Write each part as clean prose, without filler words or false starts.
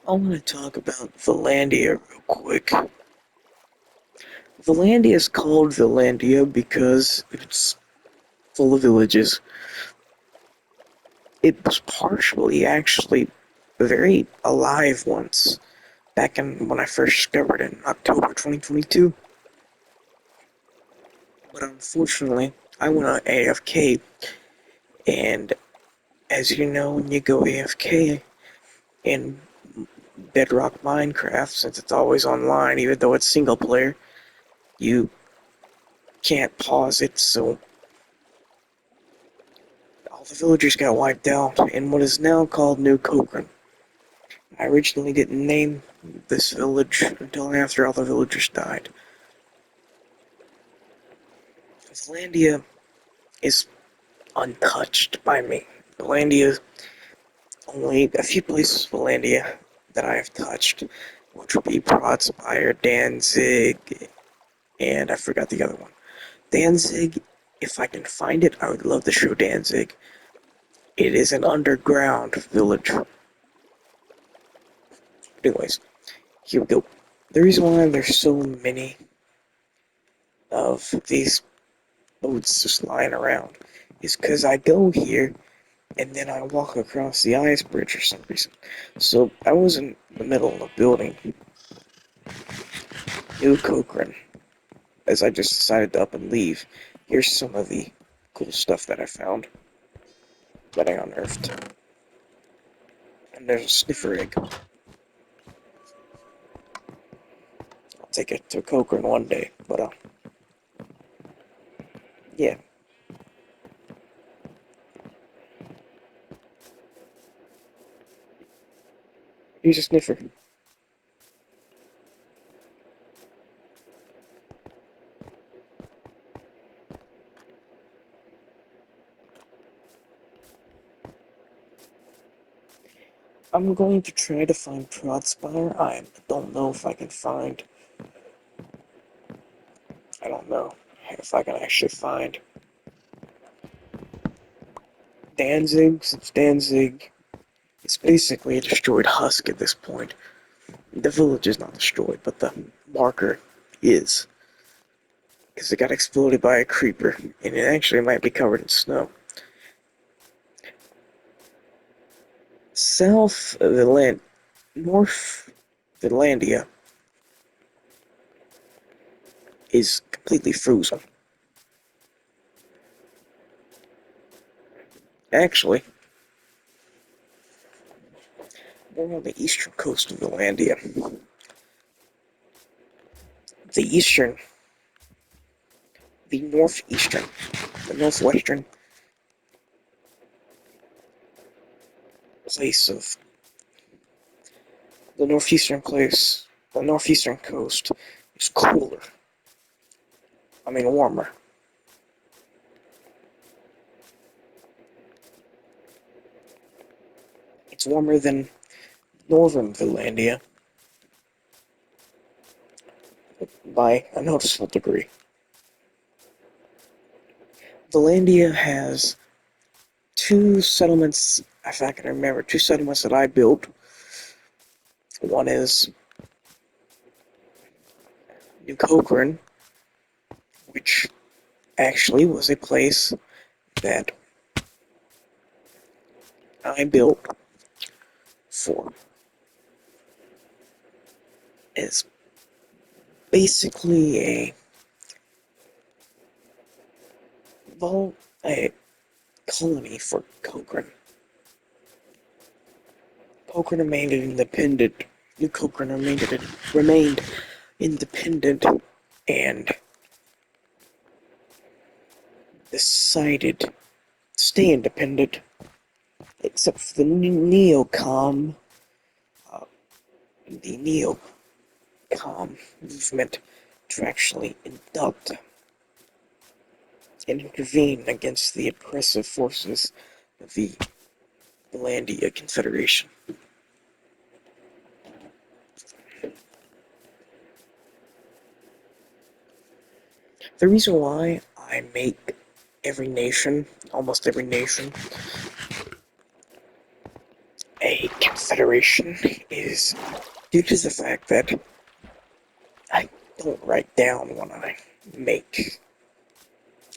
I want to talk about Villandia real quick. Villandia is called Villandia because it's full of villages. It was partially actually very alive once, back in when I first discovered it in October 2022. But unfortunately, I went on AFK, and as you know, when you go AFK in Bedrock Minecraft, since it's always online, even though it's single player, you can't pause it, so all the villagers got wiped out in what is now called New Cochrane. I originally didn't name this village until after all the villagers died. Villandia is untouched by me. Villandia, only a few places in Villandia that I have touched, which would be Broadspire, Danzig, and I forgot the other one. Danzig, if I can find it, I would love to show Danzig. It is an underground village. Anyways, here we go. The reason why there's so many of these boats just lying around is because I go here and then I walk across the ice bridge for some reason. So I was in the middle of building New Cochrane as I just decided to up and leave. Here's some of the cool stuff that I found that I unearthed. And there's a sniffer egg. I'll take it to Cochrane one day, but yeah. Here's a sniffer. I'm going to try to find Proudspire. I don't know if I can find. I don't know if I can actually find Danzig, since Danzig is basically a destroyed husk at this point. The village is not destroyed, but the marker is. Because it got exploded by a creeper, and it actually might be covered in snow. South of the land, North Villandia is completely frozen. Actually, we're on the eastern coast of Villandia. The eastern, the northeastern, the northwestern place of the northeastern coast is cooler. I mean warmer. It's warmer than northern Villandia by a noticeable degree. Villandia has two settlements, if I can remember, two settlements that I built. One is New Cochrane, which actually was a place that I built for. It's basically a colony for Cochrane. Cochrane remained independent. New Cochrane remained independent and decided to stay independent, except for the neocom, uh, the neocom movement to actually induct and intervene against the oppressive forces of the Villandia Confederation. The reason why I make almost every nation, a Confederation is due to the fact that I don't write down when I make.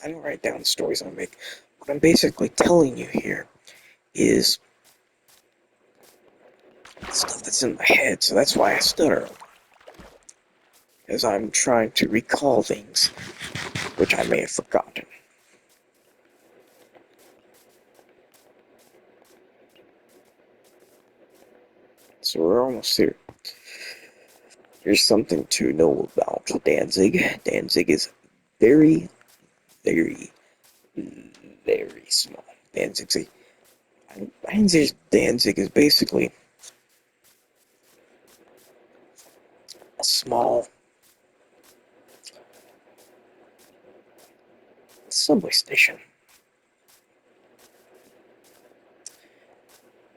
I don't write down stories I make. What I'm basically telling you here is stuff that's in my head, so that's why I stutter. As I'm trying to recall things which I may have forgotten. So we're almost here. Here's something to know about Danzig. Danzig is very, very, very small. Danzig is basically a small subway station.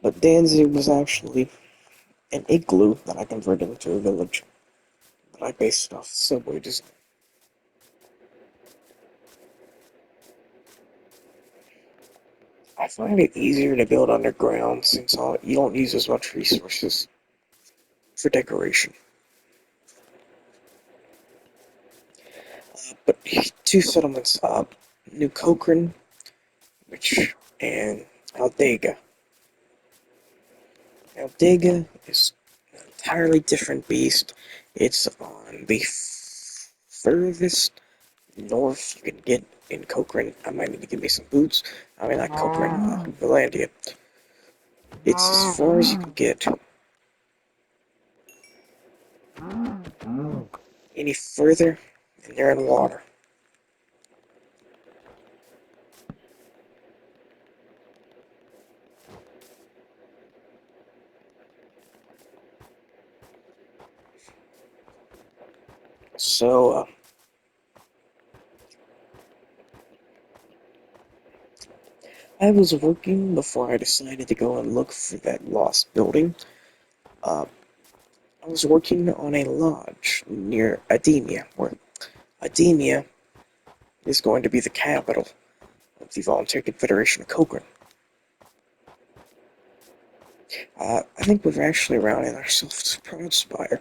But Danzig was actually an igloo that I converted into a village. But I based it off the subway design. I find it easier to build underground since you don't use as much resources for decoration. But two settlements up, New Cochrane, and Aldega. Aldega is an entirely different beast. It's on the furthest north you can get in Cochrane. I might need to give me some boots. I mean, not Cochrane, Villandia. It's as far as you can get. Any further, and you're in water. So, I was working before I decided to go and look for that lost building. Uh, I was working on a lodge near Ademia, where Ademia is going to be the capital of the Voluntary Confederation of Cochrane. I think we've actually rounded ourselves to Proud Spire.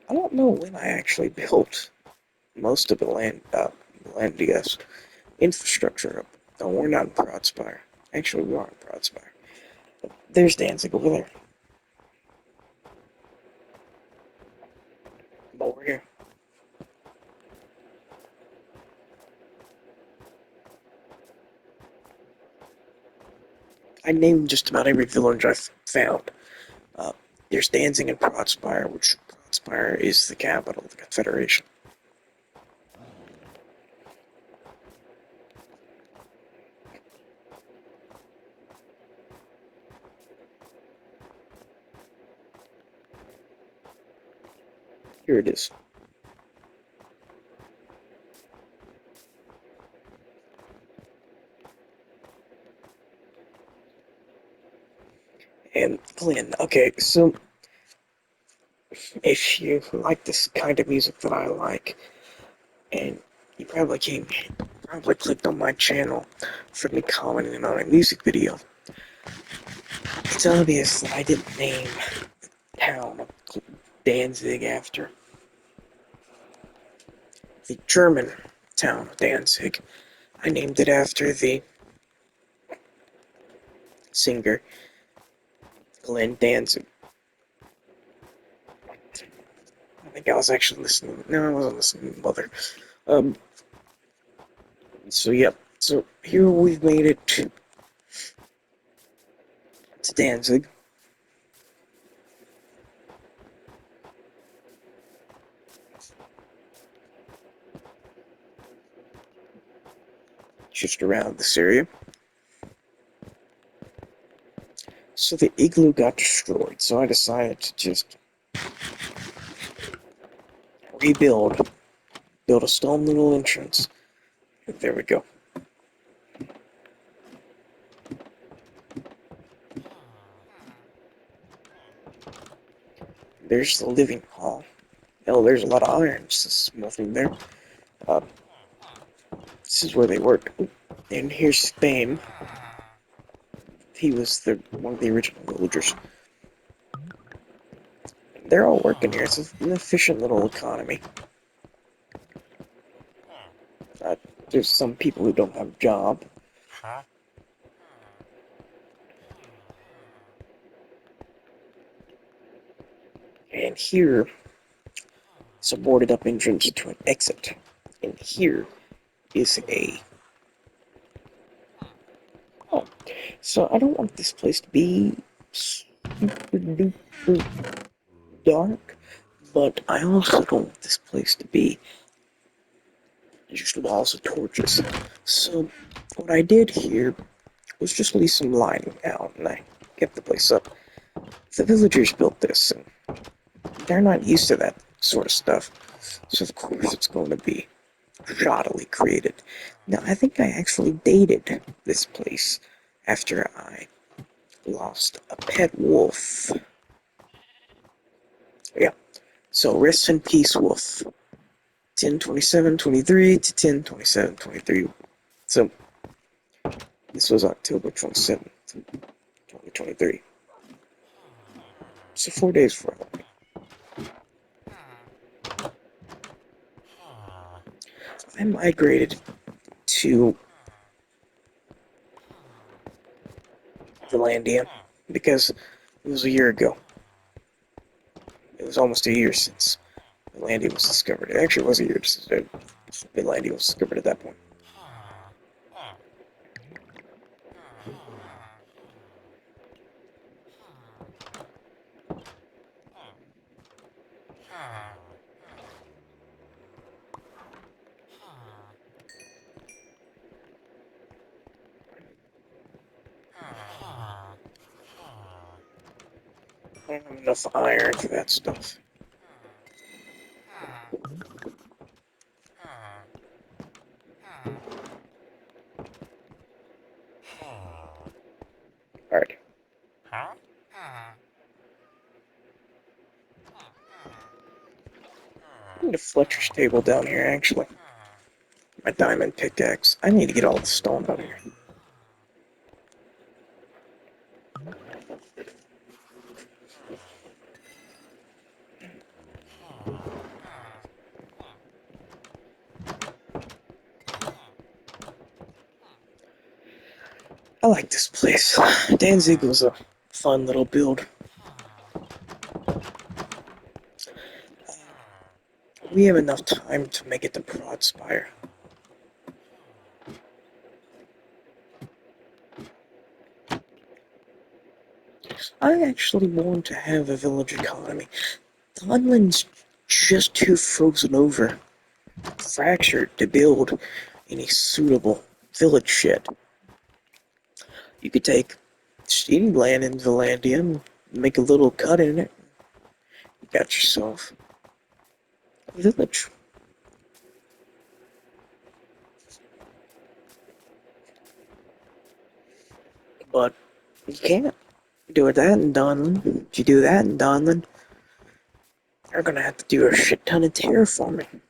I don't know when I actually built most of the Villandia's infrastructure. No, we're not in Proud Spire. Actually, we are in Proud Spire. There's Danzig over there. But we're here. I named just about every village I've found. Uh, there's Danzig and Proudspire, which Proudspire is the capital of the Confederation. Here it is. And Glenn, okay, so if you like this kind of music that I like, and you probably clicked on my channel for me commenting on a music video, it's obvious that I didn't name the town of Danzig after the German town of Danzig. I named it after the singer Glenn Danzig. I think I was actually listening. No, I wasn't listening to Mother. Um, so, yep. So, here we've made it to Danzig. Just around this area. So the igloo got destroyed, so I decided to just build a stone little entrance. There we go. There's the living hall. Oh, there's a lot of irons. There's nothing there. Uh, this is where they work. And here's Spame. He was one of the original villagers. They're all working here. It's an efficient little economy. Uh, there's some people who don't have a job. And here is a boarded up entrance to an exit. And here is a... Oh, so I don't want this place to be super duper dark, but I also don't want this place to be just walls of torches. So what I did here was just leave some lighting out, and I kept the place up. The villagers built this, and they're not used to that sort of stuff, so of course it's going to be shoddily created. Now, I think I actually dated this place after I lost a pet wolf. Yeah, so rest in peace, wolf. 10/27/23 to 10/27/23. So, this was October 27th, 2023. So 4 days for Halloween. I migrated to Villandia because it was a year ago. It was almost a year since Villandia was discovered. It actually was a year since Villandia was discovered at that point. I don't have enough iron for that stuff. Alright. I need a Fletcher's table down here, actually. My diamond pickaxe. I need to get all the stone out of here. I like this place. Danzig was a fun little build. We have enough time to make it to Broadspire. I actually want to have a village economy. Dunland's just too frozen over, fractured to build any suitable village shit. You could take any land in Villandia and make a little cut in it. You got yourself a village. But you can't do that in Dunland. If you do that in Dunland, you're gonna have to do a shit ton of terraforming.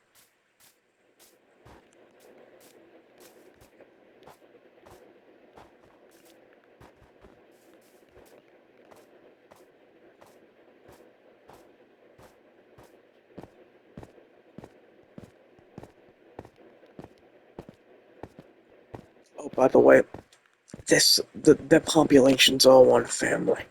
Oh, by the way, the population's all one family.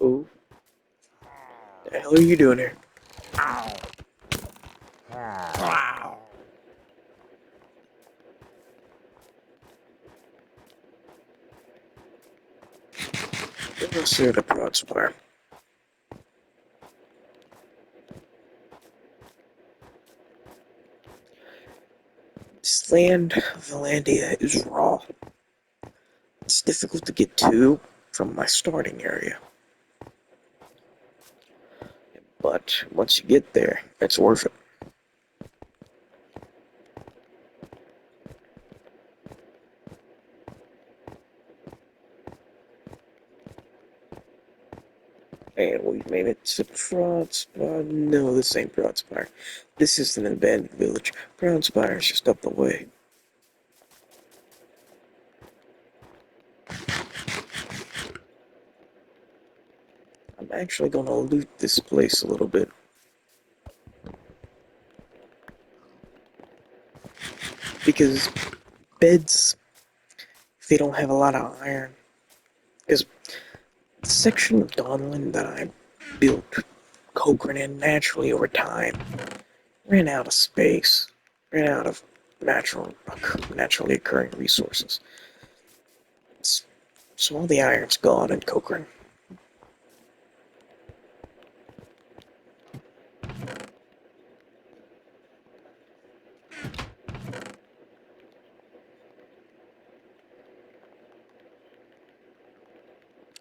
Ooh, the hell are you doing here? Let's see the Broadspire. This land, Villandia, is raw. It's difficult to get to from my starting area. But once you get there, it's worth it. And we made it to Broadspire. No, this ain't Broadspire. This is an abandoned village. Broadspire is just up the way. I'm actually gonna loot this place a little bit. Because beds, they don't have a lot of iron. Because the section of Dawnland that I built Cochrane in naturally over time ran out of space, ran out of naturally occurring resources. So all the iron's gone in Cochrane.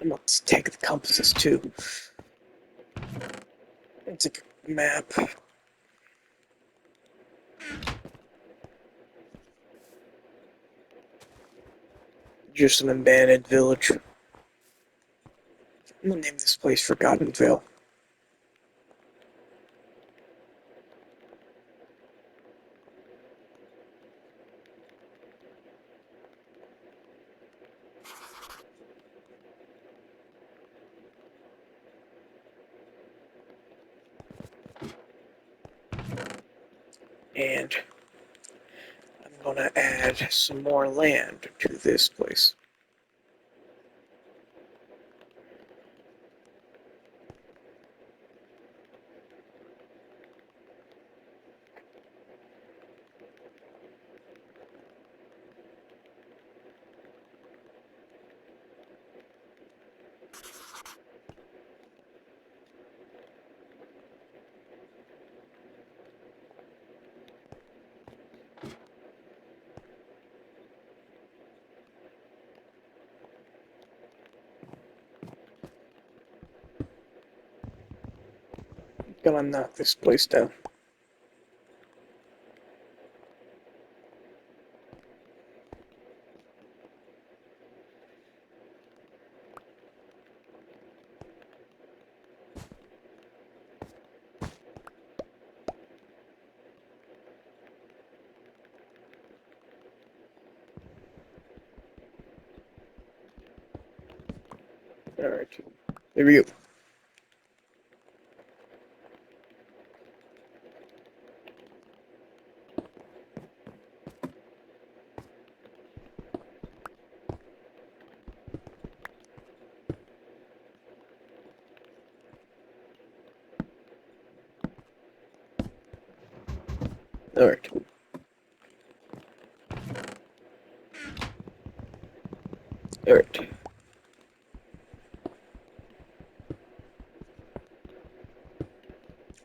I'm gonna take the compasses too. It's a map. Just an abandoned village. I'm gonna name this place Forgotten Vale. And I'm gonna add some more land to this place. Gonna knock this place down. Alright. There we go. Alright. Alright.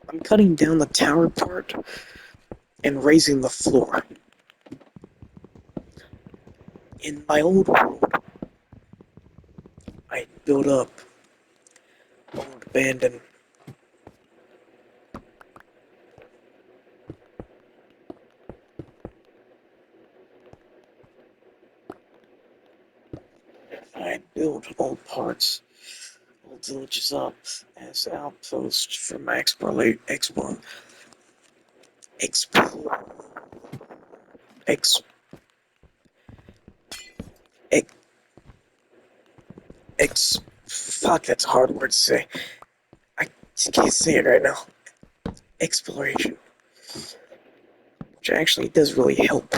I'm cutting down the tower part and raising the floor. In my old world, I built up old abandoned. I built old parts, old villages up as outposts for my explore, ex, ex, fuck, that's a hard word to say. I can't say it right now. Exploration, which actually does really help.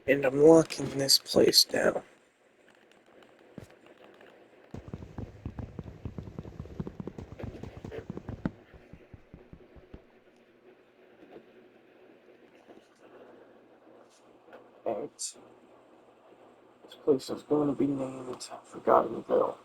And I'm locking this place down. Alright. This place is going to be named Forgotten Vale.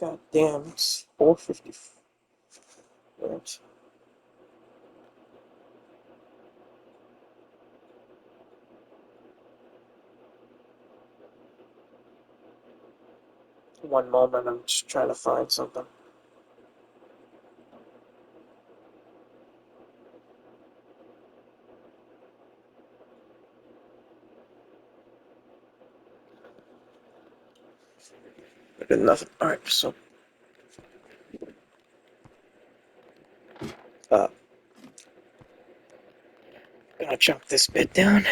God damn, it's 4:50. Right. One moment, I'm just trying to find something. I did nothing. Alright, so, uh, gonna chop this bit down.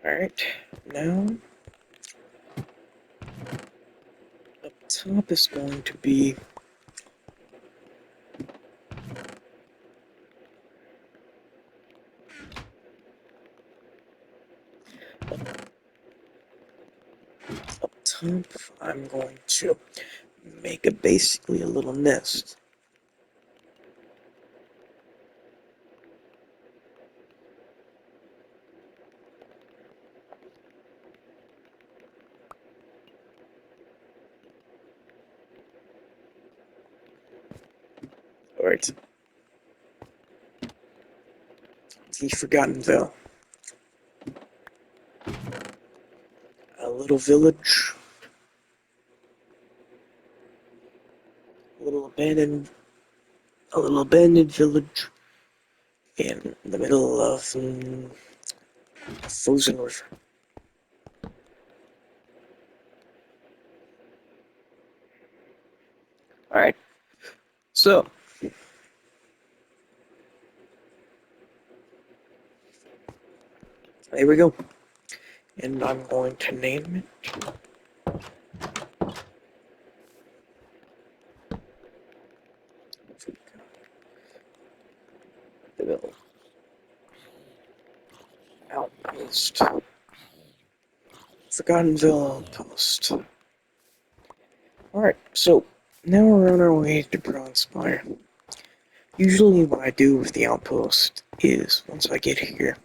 Alright, now, up top is going to be up top, I'm going to make basically a little nest. Alright, the Forgotten Vale. A little village, a little abandoned village in the middle of a frozen river. Alright, so, there we go. And I'm going to name it the Village Outpost. Forgottenville Outpost. Alright, so now we're on our way to Bronzespire. Usually what I do with the outpost is, once I get here,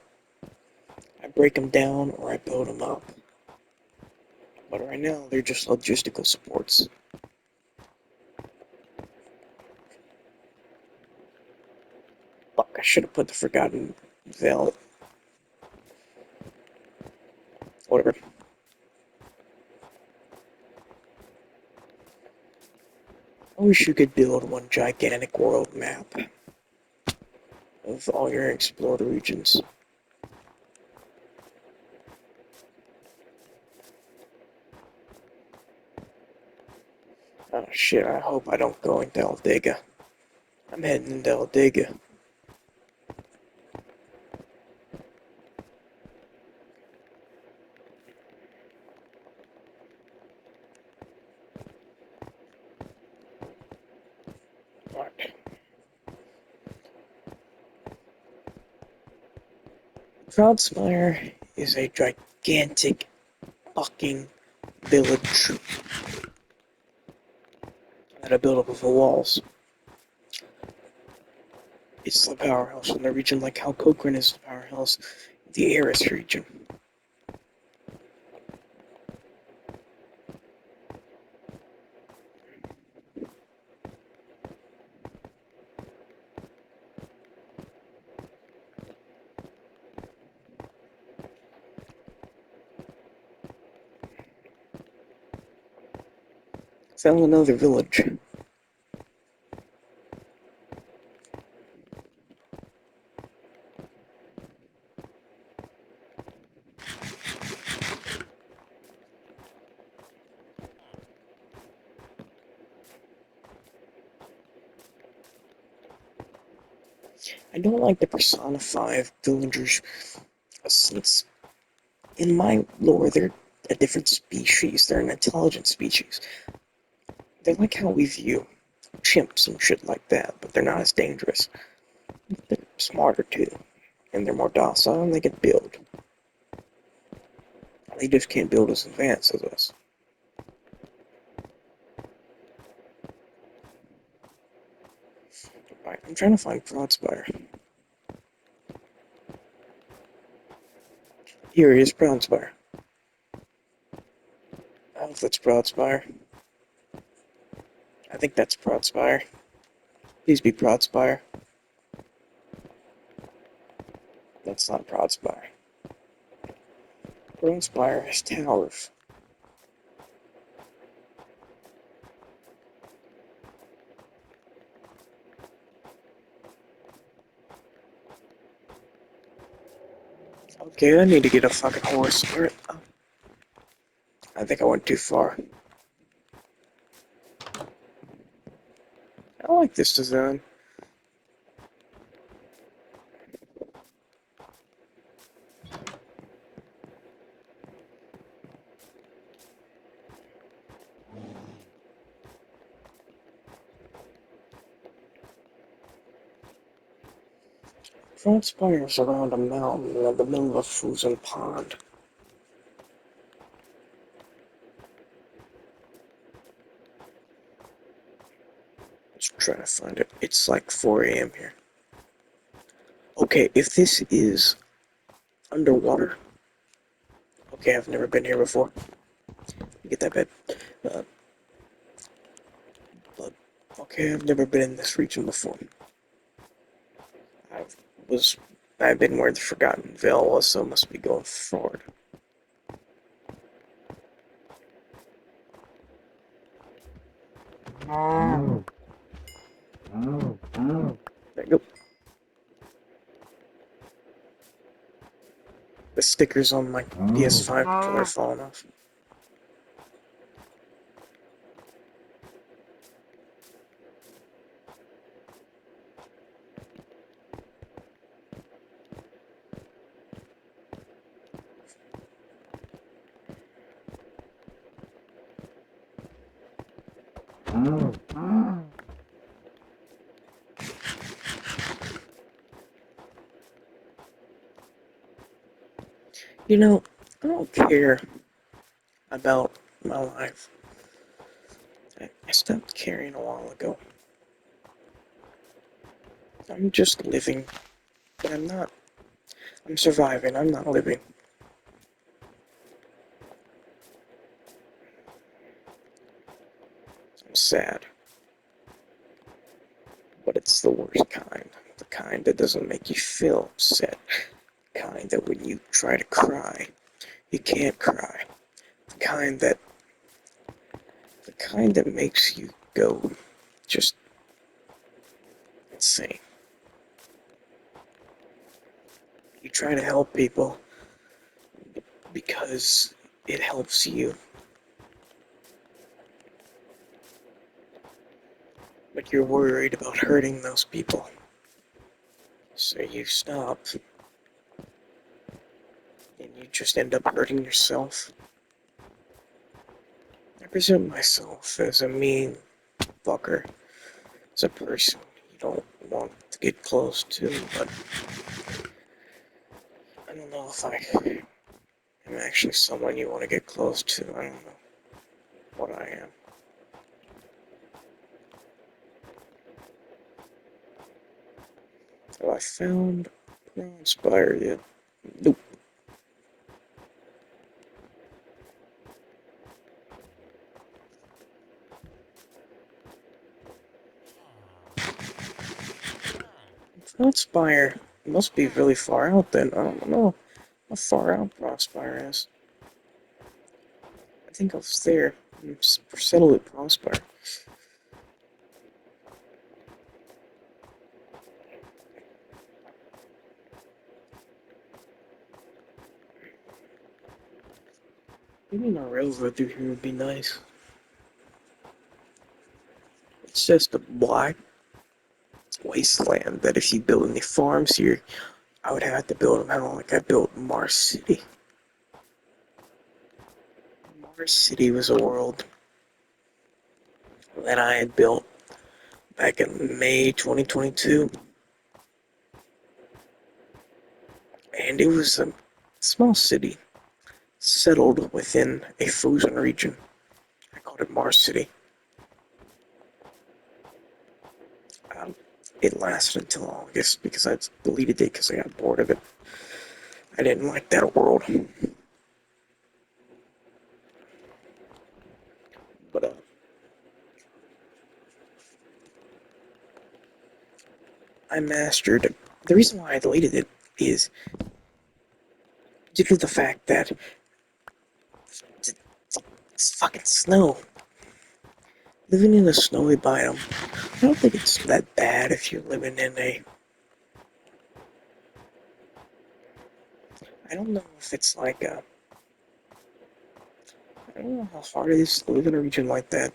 I break them down or I build them up. But right now, they're just logistical supports. Fuck, I should have put the Forgotten Vale. Whatever. I wish you could build one gigantic world map of all your explored regions. Oh shit, I hope I don't go into Aldega. I'm heading into Aldega. Alright. Proudspire is a gigantic fucking village that I built up with the walls. It's the powerhouse in the region, like how Cochrane is the powerhouse in the Aris region. Found another village. I don't like to personify villagers since in my lore they're a different species. They're an intelligent species. They're like how we view chimps and shit like that, but they're not as dangerous. They're smarter too, and they're more docile and they can build. They just can't build as advanced as us. Alright, I'm trying to find Broadspire. Here is Broadspire. I don't know if that's Broadspire. I think that's Broadspire. Please be Broadspire. That's not Broadspire. Broadspire has towers. Okay, I need to get a fucking horse. I think I went too far. I like this design. Broadspire's around a mountain in the middle of a frozen pond. Let's try to find it. It's like 4 a.m. here. Okay, if this is underwater. Okay, I've never been here before. Get that bed. Uh, but, okay, I've never been in this region before. I was. I've been where the Forgotten Veil was, so I must be going forward. There you go. The stickers on my PS5 are falling off. You know, I don't care about my life. I stopped caring a while ago. I'm just living, but I'm not. I'm surviving, I'm not living. I'm sad. But it's the worst kind. The kind that doesn't make you feel upset. The kind that when you try to cry, you can't cry. The kind that makes you go just insane. You try to help people because it helps you. But you're worried about hurting those people. So you stop. And you just end up hurting yourself. I present myself as a mean fucker. As a person you don't want to get close to, but I don't know if I am actually someone you want to get close to. I don't know what I am. Have I found Inspire yet? Nope. Inspire must be really far out then. I don't know how far out Prospire is. I think I was there. I'm settled at Prospire. Maybe a railroad through here would be nice. It's just a wide wasteland that if you build any farms here, I would have to build them how like I built Mars City. Mars City was a world that I had built back in May 2022. And it was a small city settled within a frozen region. I called it Mars City. Um, it lasted until August because I deleted it because I got bored of it. I didn't like that world. But I mastered. The reason why I deleted it is due to the fact that it's fucking snow. Living in a snowy biome, I don't think it's that bad if you're living in a. I don't know if it's like a. I don't know how hard it is to live in a region like that.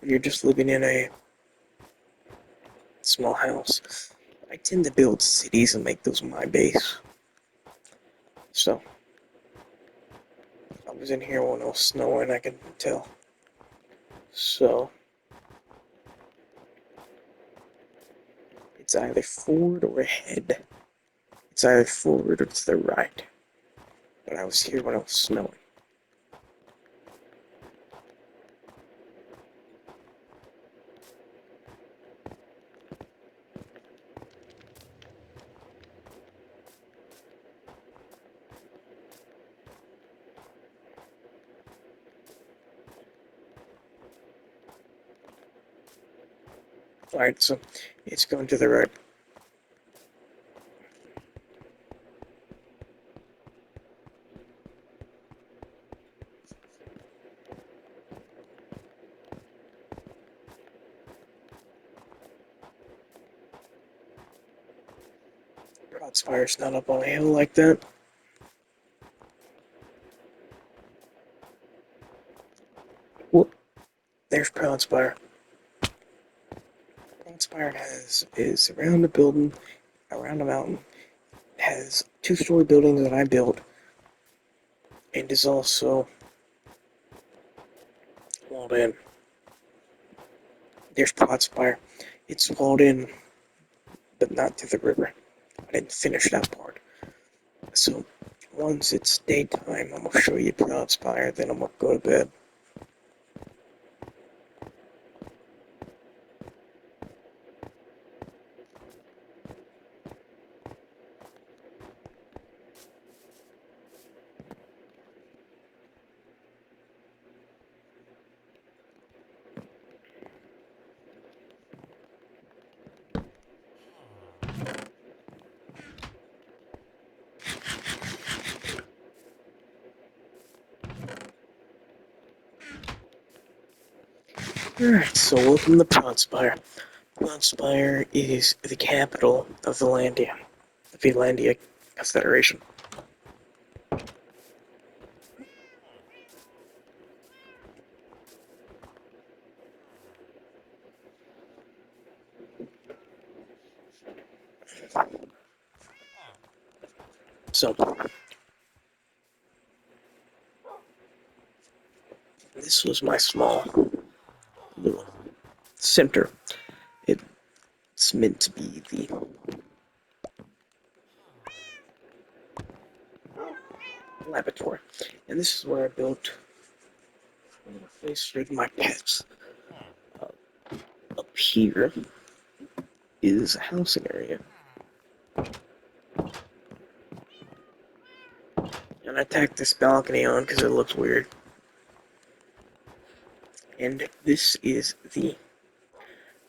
If you're just living in a small house. I tend to build cities and make those my base. So, I was in here when it was snowing, I can tell. So, it's either forward or ahead. It's either forward or to the right. But I was here when it was snowing. Alright, so it's going to the right. Broadspire's not up on a hill like that. Whoop, there's Proudspire. Proudspire is around the building, around the mountain. Has two-story buildings that I built, and is also walled in. There's Proudspire. It's walled in, but not to the river. I didn't finish that part. So once it's daytime, I'm gonna show you Proudspire, then I'm gonna go to bed. Alright, so welcome to Proudspire. Proudspire is the capital of Villandia, the Villandia Confederation. So, this was my small little center. It's meant to be the laboratory. And this is where I built a place for my pets. Uh, Up here is a housing area. And I tacked this balcony on because it looks weird. And this is the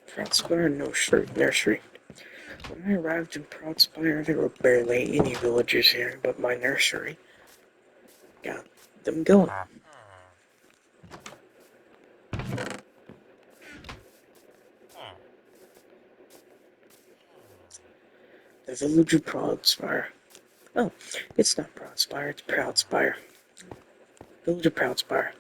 Proudspire Nursery. When I arrived in Proudspire, there were barely any villagers here, but my nursery got them going. The village of Proudspire. Oh, it's not Proudspire, it's Proudspire. Village of Proudspire.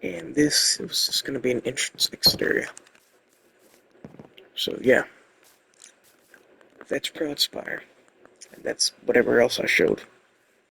And this was just going to be an entrance exterior. So yeah, that's Proudspire. And that's whatever else I showed.